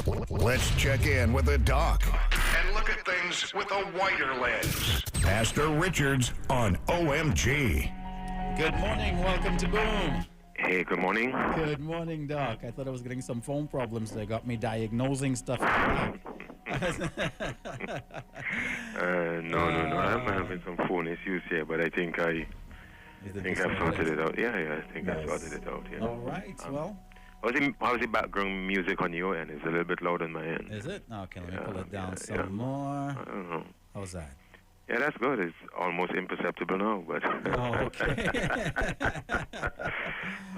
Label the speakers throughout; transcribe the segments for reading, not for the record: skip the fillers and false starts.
Speaker 1: Let's check in with the doc and look at things with a wider lens. Pastor Richards on OMG.
Speaker 2: Good morning. Welcome to Boom.
Speaker 3: Hey, good morning.
Speaker 2: Good morning, Doc. I thought I was getting some phone problems. They got me diagnosing stuff.
Speaker 3: No. I'm having some phone issues here, but I think I've sorted it out. Yeah, I think I sorted it out. Yeah.
Speaker 2: All right. Well,
Speaker 3: how's the background music on your end? It's a little bit loud on my end.
Speaker 2: Is it? Okay, let me pull it down some more.
Speaker 3: I don't know.
Speaker 2: How's that?
Speaker 3: Yeah, that's good. It's almost imperceptible now, but.
Speaker 2: Oh, okay.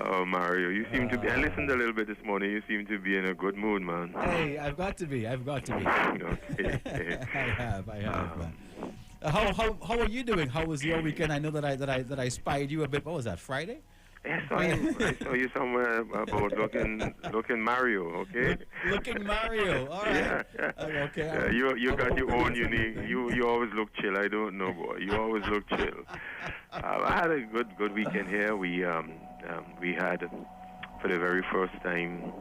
Speaker 3: Oh, Mario, you seem to be. I listened a little bit this morning. You seem to be in a good mood, man.
Speaker 2: Hey, I've got to be.
Speaker 3: Okay.
Speaker 2: I have, man. How are you doing? How was your weekend? I know that I spied you a bit. What was that? Friday?
Speaker 3: I saw you somewhere about looking Mario, okay?
Speaker 2: Looking Mario, all right.
Speaker 3: Yeah.
Speaker 2: Okay.
Speaker 3: You got your own unique. You always look chill. I don't know, boy. You always look chill. I had a good weekend here. We had for the very first time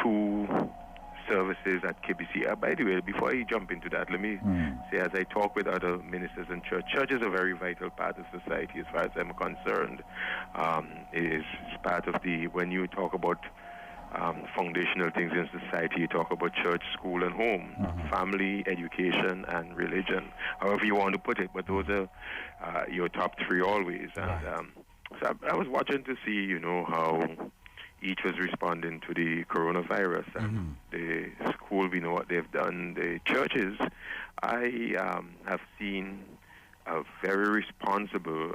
Speaker 3: 2 services at KBC. By the way, before I jump into that, let me say, as I talk with other ministers in church is a very vital part of society as far as I'm concerned. It is part of when you talk about foundational things in society, you talk about church, school, and home, family, education, and religion, however you want to put it, but those are your top 3 always. And so I was watching to see, how each was responding to the coronavirus. And the school, we know what they've done. The churches, I have seen a very responsible,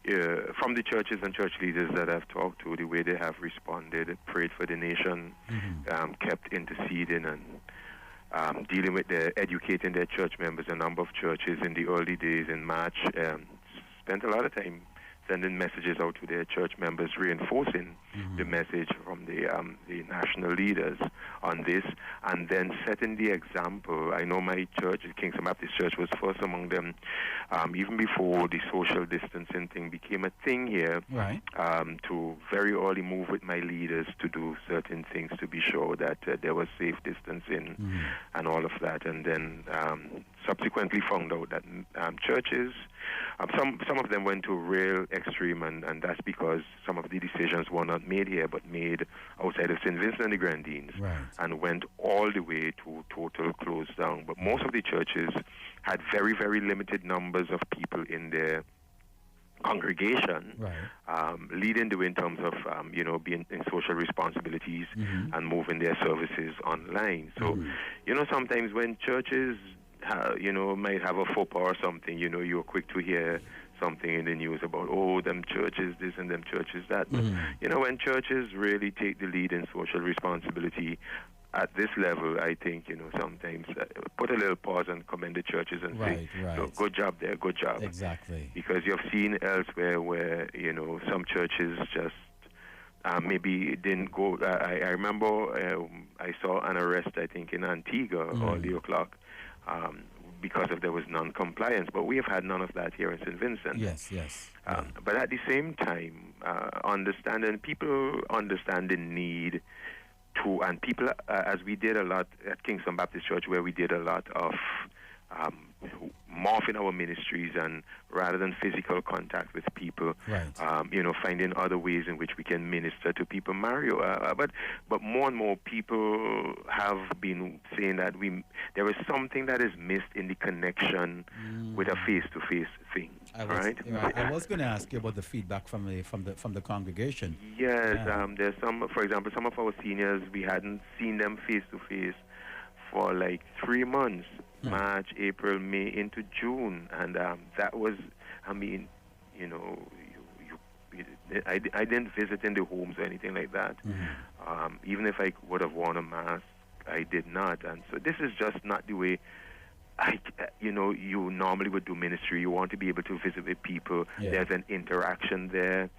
Speaker 3: from the churches and church leaders that I've talked to, the way they have responded, prayed for the nation, kept interceding and dealing with educating their church members. A number of churches in the early days in March spent a lot of time sending messages out to their church members, reinforcing the message from the national leaders on this, and then setting the example. I know my church, Kingston Baptist Church, was first among them, even before the social distancing thing became a thing here, to very early move with my leaders to do certain things to be sure that there was safe distancing and all of that, and then subsequently found out that churches, some of them went to real extreme, and that's because some of the decisions were not made here, but made outside of St. Vincent and the Grenadines, and went all the way to total close down. But most of the churches had very, very limited numbers of people in their congregation, leading the way in terms of being in social responsibilities and moving their services online. So sometimes when churches might have a faux pas or something, you're quick to hear something in the news about, them churches this and them churches that. But, when churches really take the lead in social responsibility at this level, I think, sometimes put a little pause and commend the churches and say, so, good job there, good job.
Speaker 2: Exactly.
Speaker 3: Because you've seen elsewhere where, some churches just maybe didn't go. I remember I saw an arrest, I think, in Antigua or Leo Clark, because there was non-compliance. But we have had none of that here in St. Vincent.
Speaker 2: Yes.
Speaker 3: But at the same time, people understand the need to, and people, as we did a lot at Kingston Baptist Church, where we did a lot of morphing our ministries, and rather than physical contact with people, finding other ways in which we can minister to people. Mario, but more and more people have been saying that there is something that is missed in the connection with a face-to-face thing.
Speaker 2: I was going to ask you about the feedback from the congregation.
Speaker 3: Yes, there's for example, some of our seniors, we hadn't seen them face-to-face for like 3 months. March, April, May, into June, and that was, I didn't visit in the homes or anything like that. Even if I would have worn a mask, I did not, and so this is just not the way you normally would do ministry. You want to be able to visit with people. There's an interaction there.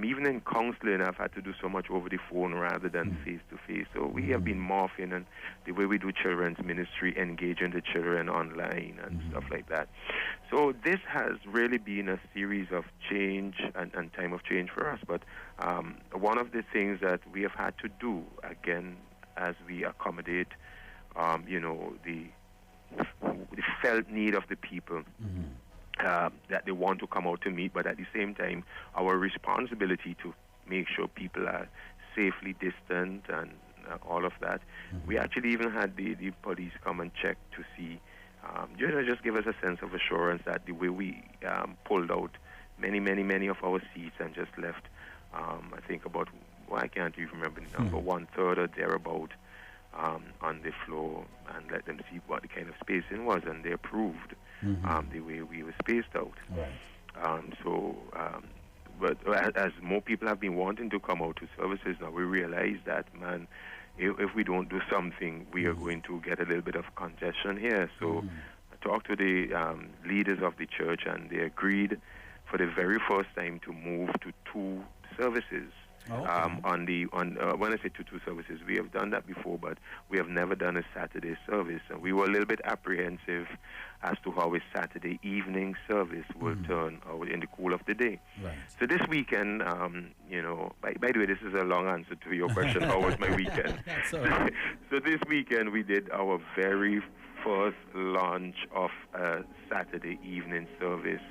Speaker 3: Even in counseling, I've had to do so much over the phone rather than face-to-face. So we have been morphing, and the way we do children's ministry, engaging the children online and stuff like that. So this has really been a series of change and time of change for us. But one of the things that we have had to do, again, as we accommodate, the felt need of the people. That they want to come out to meet, but at the same time, our responsibility to make sure people are safely distant and all of that. We actually even had the police come and check to see, just give us a sense of assurance that the way we pulled out many of our seats and just left, I think about, I can't even remember the number, 1/3 or thereabout on the floor, and let them see what the kind of spacing was, and they approved the way we were spaced out.
Speaker 2: Right.
Speaker 3: But as more people have been wanting to come out to services now, we realize that, man, if we don't do something, we are going to get a little bit of congestion here. So I talked to the leaders of the church, and they agreed for the very first time to move to 2 services. When I say two services, we have done that before, but we have never done a Saturday service. And we were a little bit apprehensive as to how a Saturday evening service will turn out in the cool of the day.
Speaker 2: Right.
Speaker 3: So this weekend, by the way, this is a long answer to your question, how was my weekend? So this weekend we did our very first launch of a Saturday evening service.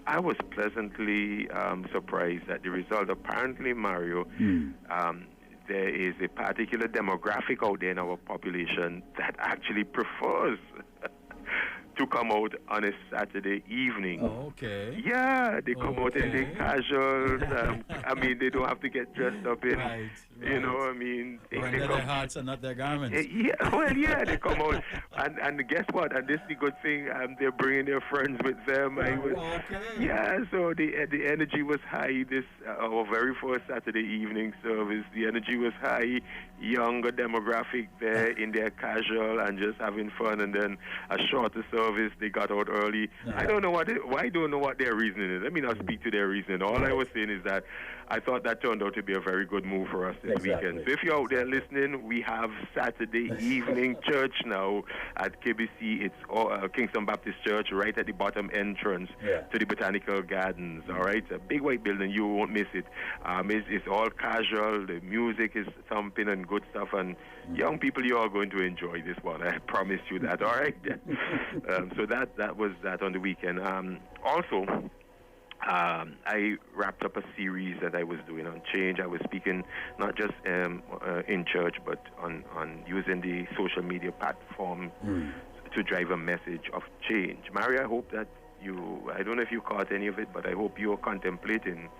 Speaker 3: I was pleasantly surprised at the result. Apparently, Mario, there is a particular demographic out there in our population that actually prefers to come out on a Saturday evening.
Speaker 2: Oh, okay.
Speaker 3: Yeah, they come out in their casuals. I mean, they don't have to get dressed up in, you know, I mean.
Speaker 2: They their hearts and not their garments.
Speaker 3: Yeah, they come out. And guess what? And this is the good thing, they're bringing their friends with them. Yeah, so the energy was high. This, our very first Saturday evening service, the energy was high. Younger demographic there in their casual and just having fun. And then a shorter service, they got out early. I don't know what their reasoning is. Let me not speak to their reasoning. All I was saying is that I thought that turned out to be a very good move for us this weekend. So if you're out there listening, we have Saturday evening church now at KBC. It's Kingston Baptist Church, right at the bottom entrance to the Botanical Gardens. All right, it's a big white building. You won't miss it. It's all casual. The music is thumping and good stuff. And young people, you are going to enjoy this one. I promise you that. All right. So that was that on the weekend. Also, I wrapped up a series that I was doing on change. I was speaking not just in church, but on using the social media platform to drive a message of change. Mario, I hope that I don't know if you caught any of it, but I hope you're contemplating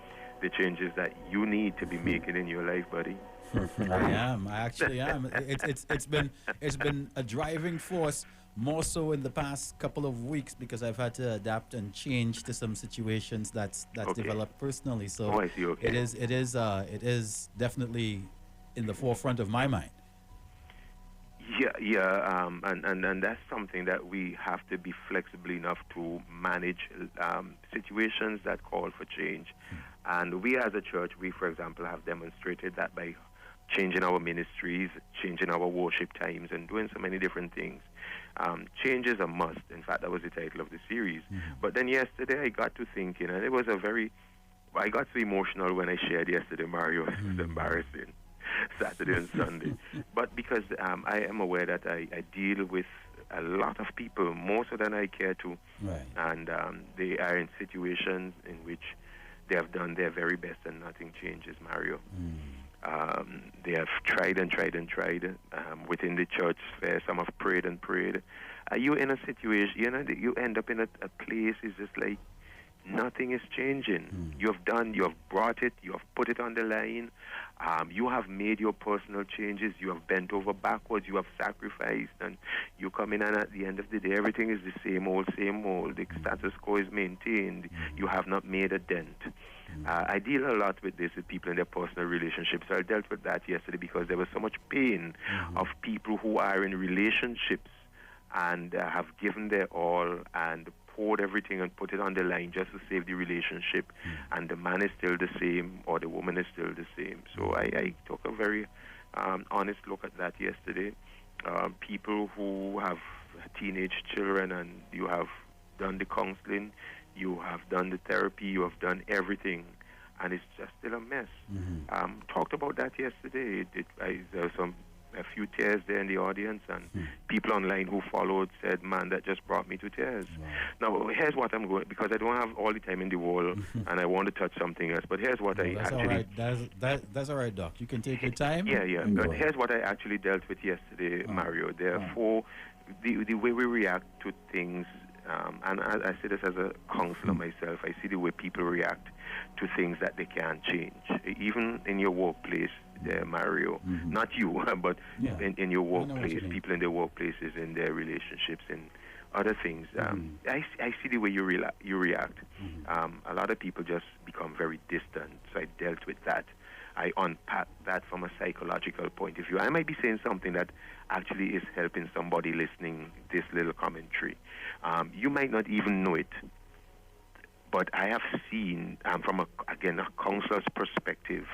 Speaker 3: the changes that you need to be making in your life, buddy.
Speaker 2: I am. I actually am. It's been a driving force, more so in the past couple of weeks, because I've had to adapt and change to some situations that's developed personally. So
Speaker 3: I see. Okay.
Speaker 2: It is definitely in the forefront of my mind.
Speaker 3: And that's something that we have to be flexible enough to manage situations that call for change. And we as a church, we, for example, have demonstrated that by changing our ministries, changing our worship times, and doing so many different things. Change is a must. In fact, that was the title of the series. But then yesterday I got to thinking, and it was I got so emotional when I shared yesterday, Mario. It was embarrassing. Saturday and Sunday. But because I am aware that I deal with a lot of people, more so than I care to.
Speaker 2: Right.
Speaker 3: And they are in situations in which they have done their very best and nothing changes, Mario. They have tried and tried and tried within the church sphere. Some have prayed and prayed. Are you in a situation, you end up in a place, it's just like nothing is changing. You have brought it, you have put it on the line. You have made your personal changes. You have bent over backwards. You have sacrificed, and you come in, and at the end of the day, everything is the same old, same old. The status quo is maintained. You have not made a dent. I deal a lot with this with people in their personal relationships. I dealt with that yesterday because there was so much pain of people who are in relationships and have given their all and poured everything and put it on the line just to save the relationship, and the man is still the same or the woman is still the same. So I took a very honest look at that yesterday. People who have teenage children, and you have done the counseling, you have done the therapy, you have done everything, and it's just still a mess. Talked about that yesterday. There was some a few tears there in the audience, and people online who followed said, "Man, that just brought me to tears." Wow. Now, here's what I'm going, because I don't have all the time in the world, and I want to touch something else. But here's what
Speaker 2: that's all right. That's all right, Doc. You can take your time.
Speaker 3: Yeah. But here's what I actually dealt with yesterday, Mario. Therefore, the way we react to things, and I say this as a counselor myself, I see the way people react to things that they can't change. Even in your workplace, Mario, not you, but in your workplace, people in their workplaces, in their relationships, and other things. I see the way you react. A lot of people just become very distant, so I dealt with that. I unpacked that from a psychological point of view. I might be saying something that actually is helping somebody listening this little commentary. You might not even know it, but I have seen, from a counselor's perspective,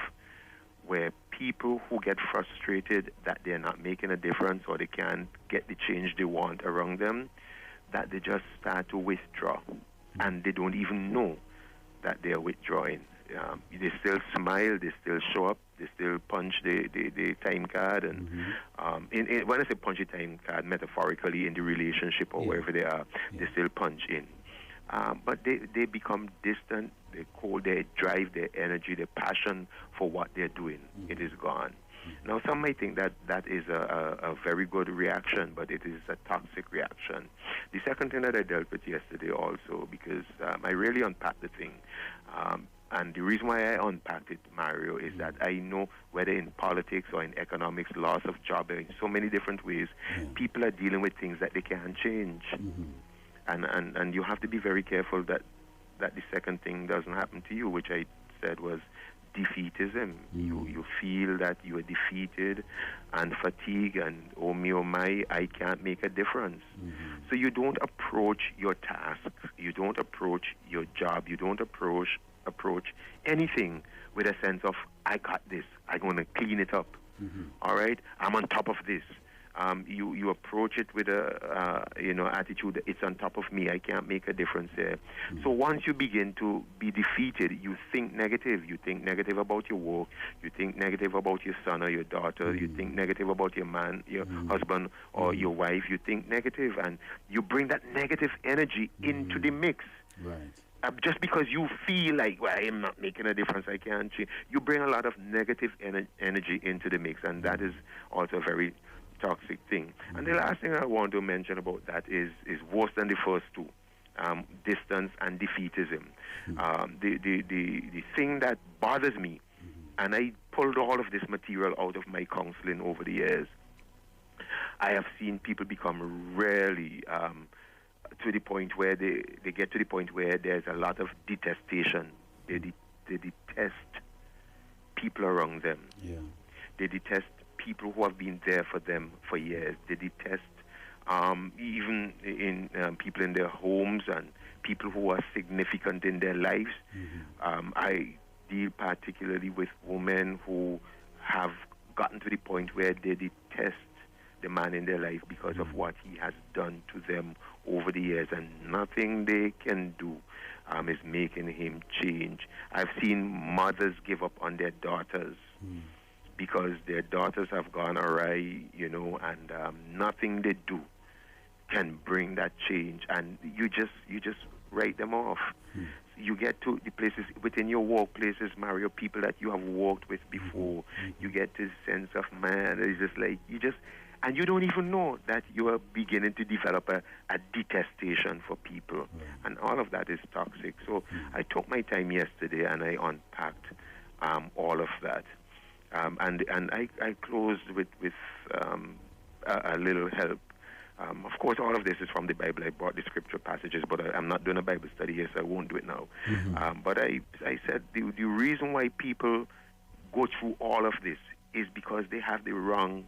Speaker 3: where people who get frustrated that they're not making a difference or they can't get the change they want around them, that they just start to withdraw, and they don't even know that they're withdrawing. They still smile, they still show up, they still punch the time card, and when I say punch the time card, metaphorically in the relationship or wherever they are, they still punch in. But they become distant, they're cold, their drive, their energy, their passion for what they're doing, it is gone. Now, some may think that is a very good reaction, but it is a toxic reaction. The second thing that I dealt with yesterday also, because I really unpacked the thing, and the reason why I unpacked it, Mario, is that I know whether in politics or in economics, loss of job, in so many different ways, people are dealing with things that they can't change. And you have to be very careful that the second thing doesn't happen to you, which I said was defeatism. You feel that you are defeated and fatigued and oh me, oh my, I can't make a difference. So you don't approach your task, you don't approach your job, you don't approach anything with a sense of, I got this, I'm going to clean it up. All right, I'm on top of this. You approach it with a attitude that it's on top of me, I can't make a difference there. So once you begin to be defeated, you think negative. You think negative about your work, you think negative about your son or your daughter, you think negative about your man, your husband or your wife, you think negative, and you bring that negative energy into the mix.
Speaker 2: Right.
Speaker 3: Just because you feel like, well, I'm not making a difference, I can't change, you bring a lot of negative energy into the mix, and that is also a very toxic thing. And the last thing I want to mention about that is worse than the first two, distance and defeatism. The thing that bothers me, and I pulled all of this material out of my counseling over the years, I have seen people become really to the point where they get to the point where there's a lot of detestation. They detest people around them. They detest people who have been there for them for years. They detest even in people in their homes and people who are significant in their lives. I deal particularly with women who have gotten to the point where they detest the man in their life because of what he has done to them over the years, and nothing they can do is making him change. I've seen mothers give up on their daughters because their daughters have gone awry, and nothing they do can bring that change, and you just write them off. You get to the places within your workplaces, Mario, people that you have worked with before, you get this sense of, man, it's just like, and you don't even know that you are beginning to develop a detestation for people. And all of that is toxic. So I took my time yesterday and I unpacked all of that. And I closed with a little help. Of course, all of this is from the Bible. I brought the scripture passages, but I'm not doing a Bible study here, so I won't do it now. But I said the reason why people go through all of this is because they have the wrong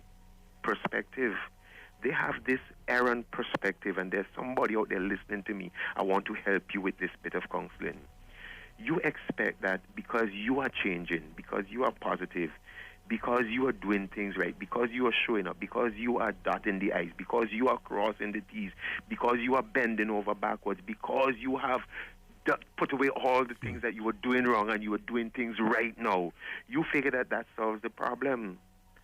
Speaker 3: perspective. They have this errant perspective, and there's somebody out there listening to me. I want to help you with this bit of counseling. You expect that because you are changing, because you are positive, because you are doing things right, because you are showing up, because you are dotting the I's, because you are crossing the T's, because you are bending over backwards, because you have put away all the things that you were doing wrong and you are doing things right now, you figure that solves the problem.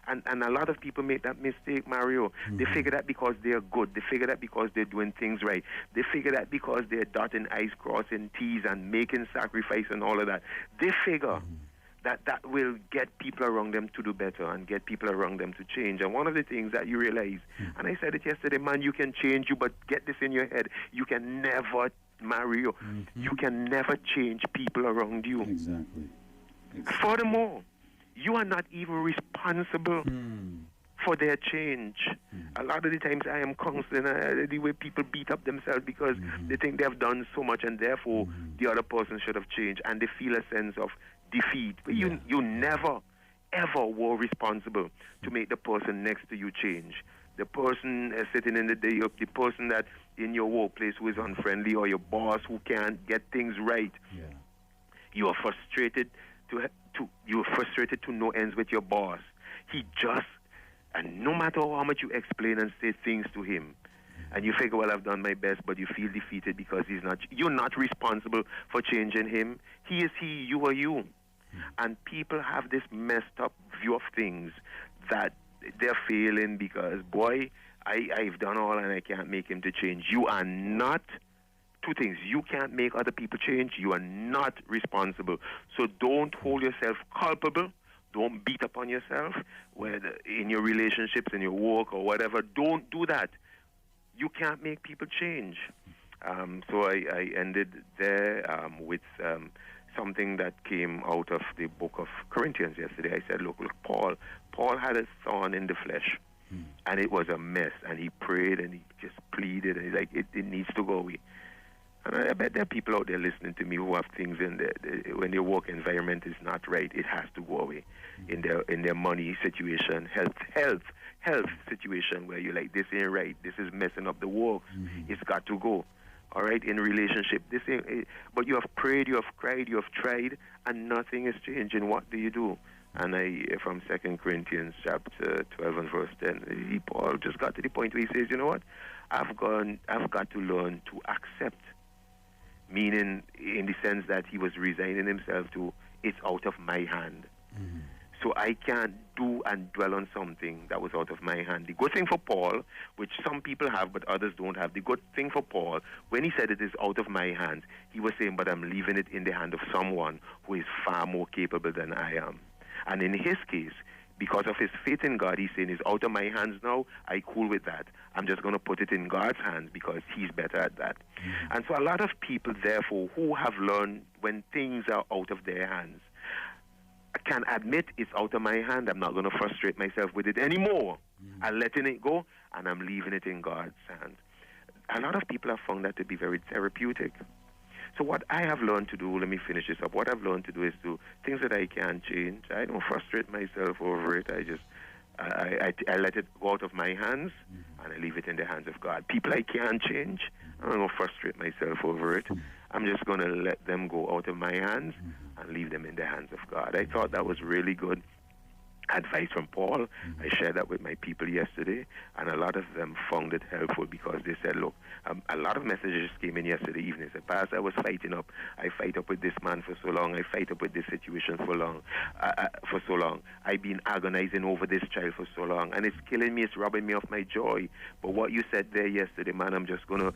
Speaker 3: And a lot of people make that mistake, Mario. They figure that because they're good. They figure that because they're doing things right. They figure that because they're dotting I's, crossing T's, and making sacrifice and all of that. They figure that will get people around them to do better and get people around them to change. And one of the things that you realize, and I said it yesterday, man, you can change you, but get this in your head. You can never, Mario, you can never change people around you.
Speaker 2: Exactly.
Speaker 3: Furthermore, you are not even responsible for their change. A lot of the times I am counseling the way people beat up themselves because they think they have done so much and therefore the other person should have changed, and they feel a sense of defeat. But you never, ever were responsible to make the person next to you change. The person sitting in the day up, the person that in your workplace who is unfriendly, or your boss who can't get things right. You are frustrated you're frustrated to no ends with your boss. He just, and no matter how much you explain and say things to him, and you figure, well, I've done my best, but you feel defeated because you're not responsible for changing him. He is he, you are you. And people have this messed up view of things that they're failing because, boy, I've done all and I can't make him to change. You are not. Two things. You can't make other people change. You are not responsible. So don't hold yourself culpable. Don't beat up on yourself, whether in your relationships, in your work, or whatever. Don't do that. You can't make people change. So I ended there with something that came out of the book of Corinthians yesterday. I said, look, Paul had a thorn in the flesh, and it was a mess. And he prayed, and he just pleaded, and he's like, it needs to go away. And I bet there are people out there listening to me who have things in when their work environment is not right, it has to go away. In their money situation, health situation, where you're like, this ain't right, this is messing up the work, it's got to go. All right, in relationship, this ain't. But you have prayed, you have cried, you have tried, and nothing is changing. What do you do? And from 2 Corinthians chapter 12 and verse 10, Paul just got to the point where he says, you know what? I've got to learn to accept. Meaning, in the sense that he was resigning himself to, it's out of my hand. So I can't do and dwell on something that was out of my hand. The good thing for Paul, which some people have but others don't have, the good thing for Paul, when he said it is out of my hands, he was saying, but I'm leaving it in the hand of someone who is far more capable than I am. And in his case, because of his faith in God, he's saying, it's out of my hands now, I cool with that. I'm just going to put it in God's hands because he's better at that. And so a lot of people, therefore, who have learned when things are out of their hands, can admit it's out of my hand. I'm not going to frustrate myself with it anymore. I'm letting it go, and I'm leaving it in God's hands. A lot of people have found that to be very therapeutic. So what I have learned to do, let me finish this up. What I've learned to do is do things that I can't change. I don't frustrate myself over it. I let it go out of my hands, and I leave it in the hands of God. People I can't change, I'm not going to frustrate myself over it. I'm just going to let them go out of my hands and leave them in the hands of God. I thought that was really good advice from Paul. I shared that with my people yesterday, and a lot of them found it helpful because they said, look, a lot of messages came in yesterday evening. They said, Pastor, I was fighting up. I fight up with this man for so long. I fight up with this situation for so long. I've been agonizing over this child for so long, and it's killing me. It's robbing me of my joy. But what you said there yesterday, man, I'm just going to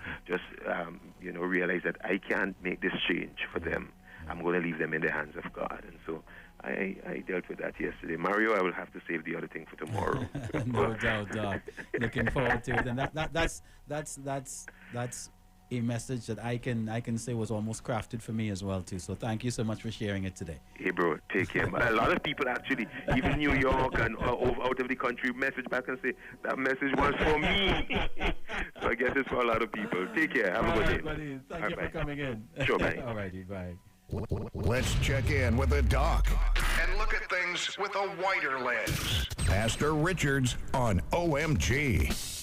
Speaker 3: realize that I can't make this change for them. I'm going to leave them in the hands of God. And so I dealt with that yesterday. Mario, I will have to save the other thing for tomorrow.
Speaker 2: No doubt, Doc. Looking forward to it. And that's a message that I can say was almost crafted for me as well too. So thank you so much for sharing it today.
Speaker 3: Hey, bro, take care. A lot of people actually, even New York and out of the country, message back and say that message was for me. So I guess it's for a lot of people. Take care. Have a good day.
Speaker 2: Buddy. Thank you for coming in.
Speaker 3: Sure, bye.
Speaker 2: All righty, bye.
Speaker 1: Let's check in with the doc and look at things with a wider lens. Pastor Richards on OMG.